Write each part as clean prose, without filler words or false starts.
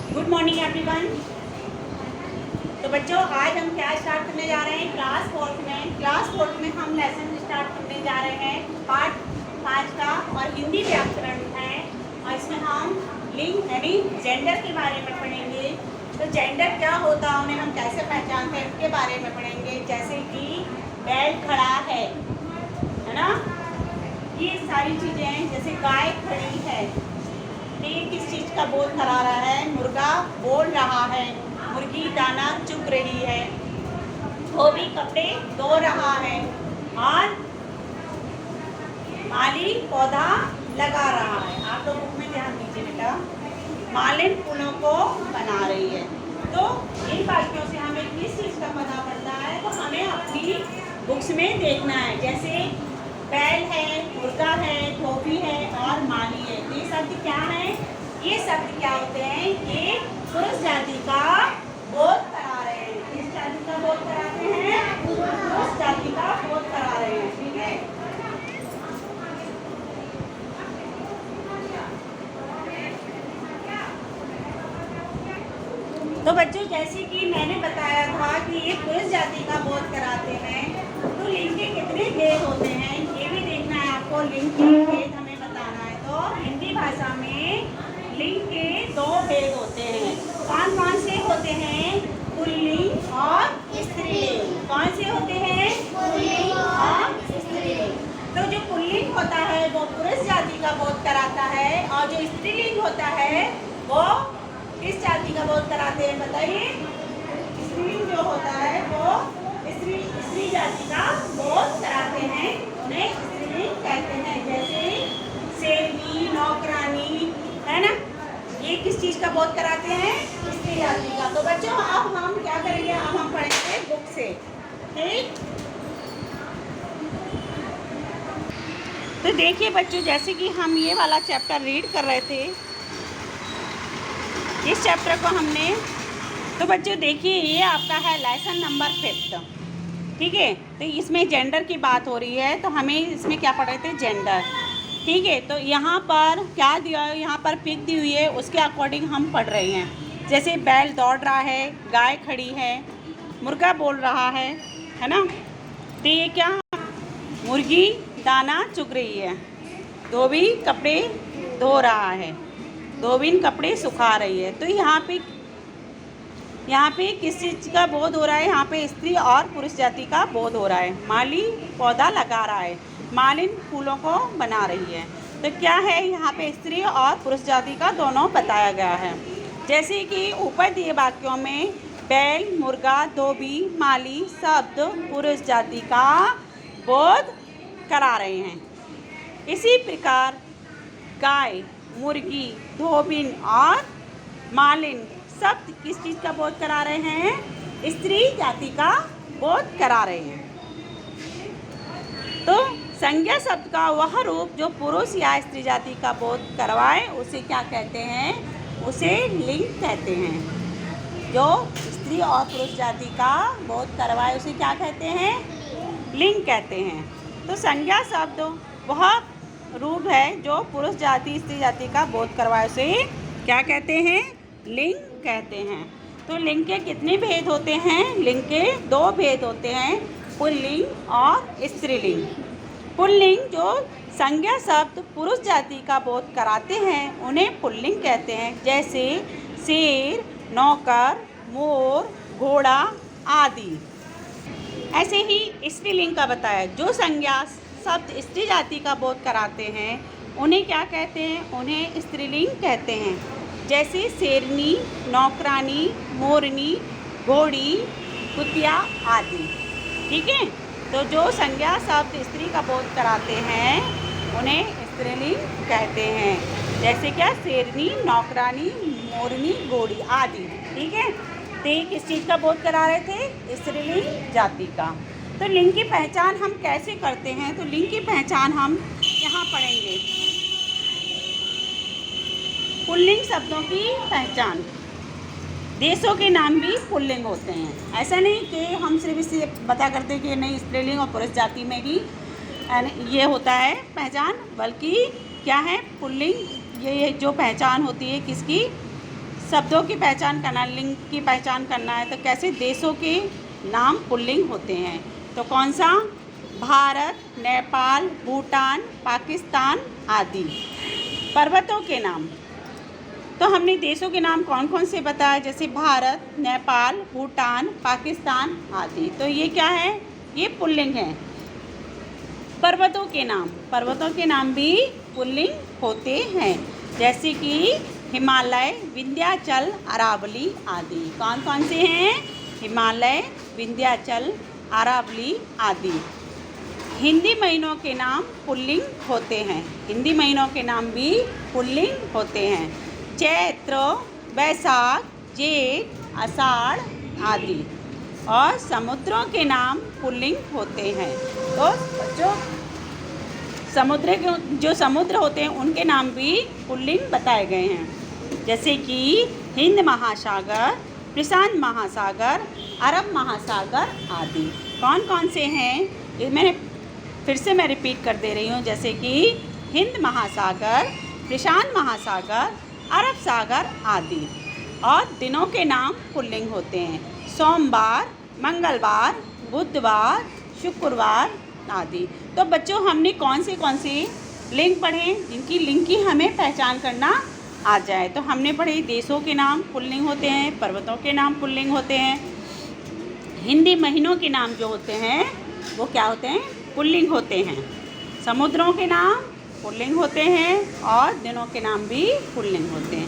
Good morning everyone. तो बच्चों आज हम क्या स्टार्ट करने जा रहे हैं? क्लास फोर्थ में हम लेसन स्टार्ट करने जा रहे हैं पार्ट 5 का, और हिंदी व्याकरण है। और इसमें हम लिंग यानी जेंडर के बारे में पढ़ेंगे। तो जेंडर क्या होता है, उन्हें हम कैसे पहचानते हैं, इसके बारे में पढ़ेंगे। जैसे कि बैल खड़ा है ना, ये सारी चीज़ें। जैसे गाय खड़ी है, ये किस चीज़ का बोध करा रहा है? मुर्गा बोल रहा है, मुर्गी दाना चुग रही है, धोबी कपड़े धो रहा है, और माली पौधा लगा रहा है। आप लोग बुक में ध्यान दीजिए बेटा। मालिन फूलों को बना रही है। तो इन वाक्यों से हमें किस चीज़ का पता पड़ता है, तो हमें अपनी बुक्स में देखना है। जैसे बैल है, मुर्गा है, धोबी है और माली है। ये शब्द क्या है? ये शब्द क्या होते हैं? ये पुरुष जाति का बोध करा रहे हैं। किस जाति का बोध कराते हैं? पुरुष जाति का बोध करा रहे हैं। ठीक है। तो बच्चों, जैसे कि मैंने बताया था कि ये पुरुष जाति का बोध कराते हैं, तो लिंग के कितने भेद होते हैं ये भी देखना है आपको। लिंग के भेद हमें बताना है। तो हिंदी भाषा में लिंग के 2 भेद होते हैं। कौन कौन से होते हैं? पुल्लिंग और स्त्रीलिंग। कौन से होते हैं? पुल्लिंग और स्त्रीलिंग। तो जो पुल्लिंग होता है वो पुरुष जाति का बोध कराता है, और जो स्त्रीलिंग होता है वो किस जाति का बोध कराते हैं? बताइए। स्त्रीलिंग जो होता है वो स्त्री जाति का बोध कराते हैं, उन्हें स्त्रीलिंग कहते हैं। जैसे शेरनी, नौकरानी, है ना, ये किस चीज़ का बोध कराते हैं? स्त्री जाति का। तो बच्चों अब हम क्या करेंगे? अब हम पढ़ेंगे बुक से। ठीक। तो देखिए बच्चों, जैसे कि हम ये वाला चैप्टर रीड कर रहे थे, इस चैप्टर को हमने, तो बच्चों देखिए ये आपका है लेसन नंबर 5। ठीक है। तो इसमें जेंडर की बात हो रही है, तो हमें इसमें क्या पढ़ रहे थे? जेंडर। ठीक है। तो यहाँ पर क्या दिया है? यहाँ पर पिक दी हुई है, उसके अकॉर्डिंग हम पढ़ रहे हैं। जैसे बैल दौड़ रहा है, गाय खड़ी है, मुर्गा बोल रहा है ना। तो ये क्या? मुर्गी दाना चुग रही है, धोबी कपड़े धो रहा है, धोबिन कपड़े सुखा रही है। तो यहाँ पे किस चीज़ का बोध हो रहा है? यहाँ पे स्त्री और पुरुष जाति का बोध हो रहा है। माली पौधा लगा रहा है, मालिन फूलों को बना रही है। तो क्या है? यहाँ पे स्त्री और पुरुष जाति का दोनों बताया गया है। जैसे कि ऊपर दिए वाक्यों में बैल, मुर्गा, धोबी, माली शब्द पुरुष जाति का बोध करा रहे हैं। इसी प्रकार गाय, मुर्गी, धोबिन और मालिन शब्द किस चीज़ का बोध करा रहे हैं? स्त्री जाति का बोध करा रहे हैं। तो संज्ञा शब्द का वह रूप जो पुरुष या स्त्री जाति का बोध करवाए उसे क्या कहते हैं? उसे लिंग कहते हैं। जो स्त्री और पुरुष जाति का बोध करवाए उसे क्या कहते हैं? लिंग कहते हैं। तो संज्ञा शब्द वह रूप है जो पुरुष जाति स्त्री जाति का बोध करवाए उसे क्या कहते हैं? लिंग कहते हैं। तो लिंग के कितने भेद होते हैं? लिंग के 2 भेद होते हैं, पुल्लिंग और स्त्रीलिंग। पुल्लिंग जो संज्ञा शब्द पुरुष जाति का बोध कराते हैं उन्हें पुल्लिंग कहते हैं। जैसे शेर, नौकर, मोर, घोड़ा आदि। ऐसे ही स्त्रीलिंग का बताया, जो संज्ञा शब्द स्त्री जाति का बोध कराते हैं उन्हें क्या कहते हैं? उन्हें स्त्रीलिंग कहते हैं। जैसे शेरनी, नौकरानी, मोरनी, घोड़ी, कुतिया आदि। ठीक है। तो जो संज्ञा शब्द स्त्री का बोध कराते हैं उन्हें स्त्रीलिंग कहते हैं। जैसे क्या? शेरनी, नौकरानी, मोरनी, घोड़ी आदि। ठीक है। तो ये किस चीज़ का बोध करा रहे थे? स्त्रीलिंग जाति का। तो लिंग की पहचान हम कैसे करते हैं? तो लिंग की पहचान हम यहाँ पढ़ेंगे। पुल्लिंग शब्दों की पहचान। देशों के नाम भी पुल्लिंग होते हैं। ऐसा नहीं कि हम सिर्फ इसे बता करते कि नहीं स्त्रीलिंग और पुरुष जाति में ही ये होता है पहचान, बल्कि क्या है? पुल्लिंग ये जो पहचान होती है किसकी? शब्दों की पहचान करना, लिंग की पहचान करना है तो कैसे देशों के नाम पुल्लिंग होते हैं। तो कौन सा? भारत, नेपाल, भूटान, पाकिस्तान आदि। पर्वतों के नाम, तो हमने देशों के नाम कौन कौन से बताए, जैसे भारत, नेपाल, भूटान, पाकिस्तान आदि। तो ये क्या है? ये पुल्लिंग है। पर्वतों के नाम, पर्वतों के नाम भी पुल्लिंग होते हैं, जैसे कि हिमालय, विंध्याचल, अरावली आदि। कौन कौन से हैं? हिमालय, विंध्याचल, अरावली आदि। हिंदी महीनों के नाम पुल्लिंग होते हैं, हिंदी महीनों के नाम भी पुल्लिंग होते हैं, चैत्र, वैशाख, जेठ, आषाढ़ आदि। और समुद्रों के नाम पुल्लिंग होते हैं। तो जो समुद्र होते हैं उनके नाम भी पुल्लिंग बताए गए हैं, जैसे कि हिंद महासागर, प्रशांत महासागर, अरब महासागर आदि। कौन कौन से हैं? ये फिर से मैं रिपीट कर दे रही हूँ, जैसे कि हिंद महासागर, प्रशांत महासागर, अरब सागर आदि। और दिनों के नाम पुल्लिंग होते हैं, सोमवार, मंगलवार, बुधवार, शुक्रवार आदि। तो बच्चों हमने कौन से लिंग पढ़े जिनकी लिंग की हमें पहचान करना आ जाए। तो हमने पढ़े देशों के नाम पुल्लिंग होते हैं, पर्वतों के नाम पुल्लिंग होते हैं, हिंदी महीनों के नाम जो होते हैं वो क्या होते हैं? पुल्लिंग होते हैं, समुद्रों के नाम पुल्लिंग होते हैं और दिनों के नाम भी पुल्लिंग होते हैं।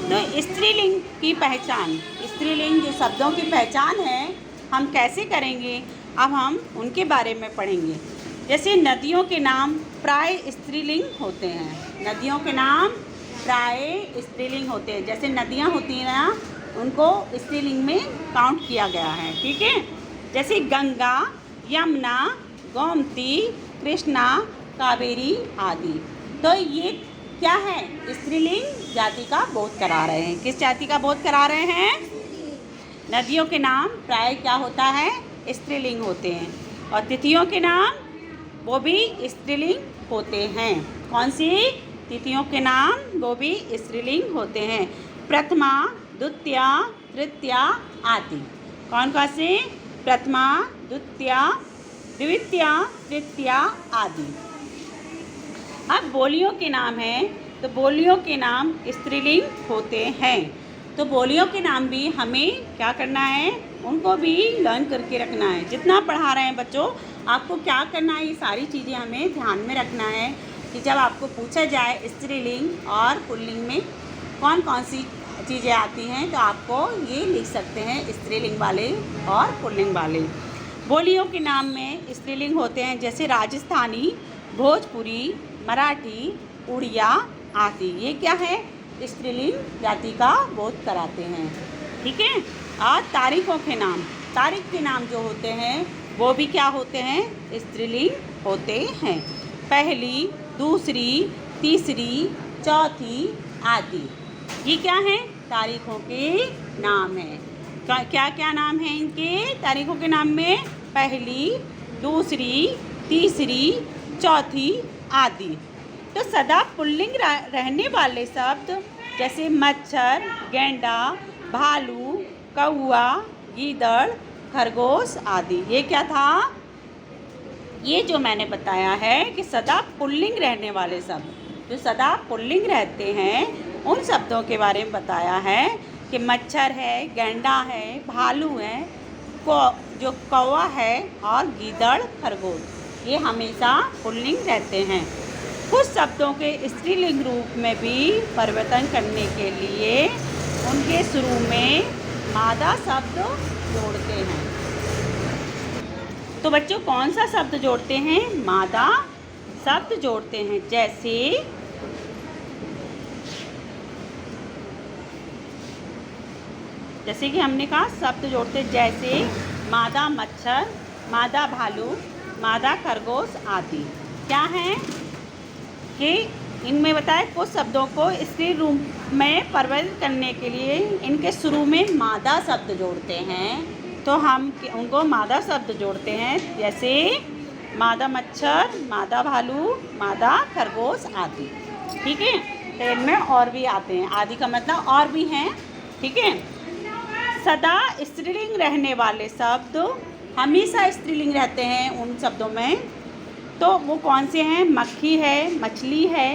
तो स्त्रीलिंग की पहचान, स्त्रीलिंग जो शब्दों की पहचान है हम कैसे करेंगे, अब हम उनके बारे में पढ़ेंगे। जैसे नदियों के नाम प्राय स्त्रीलिंग होते हैं, नदियों के नाम प्राय स्त्रीलिंग होते हैं। जैसे नदियाँ होती हैं ना, उनको स्त्रीलिंग में काउंट किया गया है, ठीक है। जैसे गंगा, यमुना, गोमती, कृष्णा, कावेरी आदि। तो ये क्या है? स्त्रीलिंग जाति का बोध करा रहे हैं। किस जाति का बोध करा रहे हैं? नदियों के नाम प्राय क्या होता है? स्त्रीलिंग होते हैं। और तिथियों के नाम वो भी स्त्रीलिंग होते हैं। कौन सी? तिथियों के नाम वो भी स्त्रीलिंग होते हैं, प्रथमा, द्वितीया, तृतीया आदि। कौन कौन से? प्रथमा, द्वितीया, द्वितीया, तृतीया आदि। अब बोलियों के नाम हैं, तो बोलियों के नाम स्त्रीलिंग होते हैं। तो बोलियों के नाम भी हमें क्या करना है? उनको भी लर्न करके रखना है। जितना पढ़ा रहे हैं बच्चों, आपको क्या करना है, ये सारी चीज़ें हमें ध्यान में रखना है कि जब आपको पूछा जाए स्त्रीलिंग और पुल्लिंग में कौन कौन सी चीज़ें आती हैं, तो आपको ये लिख सकते हैं स्त्रीलिंग वाले और पुल्लिंग वाले। बोलियों के नाम में स्त्रीलिंग होते हैं, जैसे राजस्थानी, भोजपुरी, मराठी, उड़िया आदि। ये क्या है? स्त्रीलिंग जाति का बोध कराते हैं, ठीक है। और तारीखों के नाम, तारीख के नाम जो होते हैं वो भी क्या होते हैं? स्त्रीलिंग होते हैं, पहली, दूसरी, तीसरी, चौथी आदि। ये क्या है? तारीखों के नाम हैं। क्या क्या नाम है इनके? तारीखों के नाम में पहली, दूसरी, तीसरी, चौथी आदि। तो सदा पुल्लिंग रहने वाले शब्द जैसे मच्छर, गेंडा, भालू, कौआ, गीदड़, खरगोश आदि। ये क्या था? ये जो मैंने बताया है कि सदा पुल्लिंग रहने वाले शब्द, जो सदा पुल्लिंग रहते हैं उन शब्दों के बारे में बताया है कि मच्छर है, गेंडा है, भालू है, जो कौवा है और गीदड़, खरगोश, ये हमेशा पुल्लिंग रहते हैं। कुछ शब्दों के स्त्रीलिंग रूप में भी परिवर्तन करने के लिए उनके शुरू में मादा शब्द जोड़ते हैं। तो बच्चों कौन सा शब्द जोड़ते हैं? मादा शब्द जोड़ते हैं। जैसे कि हमने कहा शब्द जोड़ते, जैसे मादा मच्छर, मादा भालू, मादा खरगोश आदि। क्या है कि इनमें बताए कुछ शब्दों को स्त्री रूप में परिवर्तित करने के लिए इनके शुरू में मादा शब्द जोड़ते हैं, तो हम उनको मादा शब्द जोड़ते हैं, जैसे मादा मच्छर, मादा भालू, मादा खरगोश आदि, ठीक है। तो इनमें और भी आते हैं, आदि का मतलब और भी हैं, ठीक है। सदा स्त्रीलिंग रहने वाले शब्द हमेशा स्त्रीलिंग रहते हैं उन शब्दों में, तो वो कौन से हैं? मक्खी है, मछली है,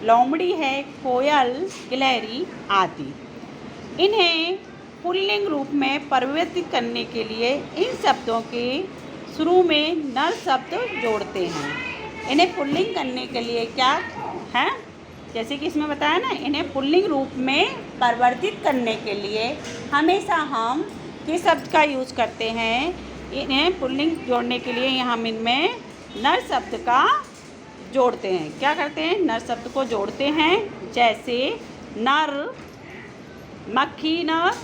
लोमड़ी है, कोयल, गिलहरी आदि। इन्हें पुल्लिंग रूप में परिवर्तित करने के लिए इन शब्दों के शुरू में नर शब्द जोड़ते हैं। इन्हें पुल्लिंग करने के लिए क्या है, जैसे कि इसमें बताया ना, इन्हें पुल्लिंग रूप में परिवर्तित करने के लिए हमेशा हम किस शब्द का यूज़ करते हैं? इन्हें पुल्लिंग जोड़ने के लिए हम इनमें नर शब्द का जोड़ते हैं। क्या करते हैं? नर शब्द को जोड़ते हैं। जैसे नर, मक्खी नर,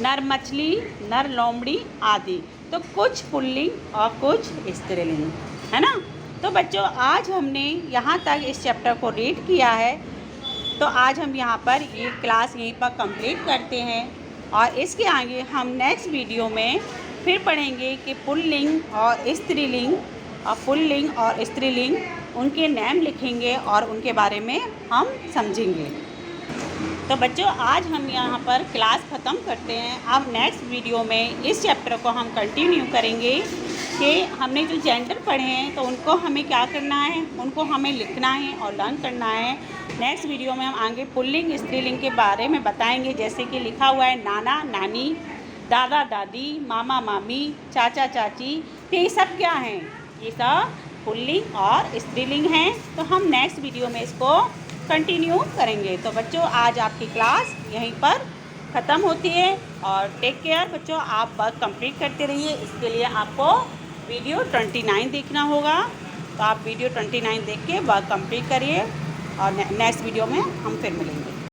नर मछली, नर लोमड़ी आदि। तो कुछ पुल्लिंग और कुछ स्त्रीलिंग, है ना। तो बच्चों, आज हमने यहाँ तक इस चैप्टर को रीड किया है, तो आज हम यहाँ पर ये क्लास यहीं पर कंप्लीट करते हैं और इसके आगे हम नेक्स्ट वीडियो में फिर पढ़ेंगे कि पुल्लिंग और स्त्रीलिंग, और पुल्लिंग और स्त्रीलिंग उनके नाम लिखेंगे और उनके बारे में हम समझेंगे। तो बच्चों, आज हम यहाँ पर क्लास ख़त्म करते हैं। अब नेक्स्ट वीडियो में इस चैप्टर को हम कंटिन्यू करेंगे कि हमने जो जेंडर पढ़े हैं तो उनको हमें क्या करना है, उनको हमें लिखना है और लर्न करना है। नेक्स्ट वीडियो में हम आगे पुल्लिंग स्त्रीलिंग के बारे में बताएंगे, जैसे कि लिखा हुआ है नाना नानी, दादा दादी, मामा मामी, चाचा चाची। तो ये सब क्या हैं? ये सब पुल्लिंग और स्त्रीलिंग हैं। तो हम नेक्स्ट वीडियो में इसको कंटिन्यू करेंगे। तो बच्चों, आज आपकी क्लास यहीं पर ख़त्म होती है और टेक केयर बच्चों। आप वर्क कंप्लीट करते रहिए। इसके लिए आपको वीडियो 29 देखना होगा, तो आप वीडियो 29 देख के वर्क कंप्लीट करिए और नेक्स्ट वीडियो में हम फिर मिलेंगे।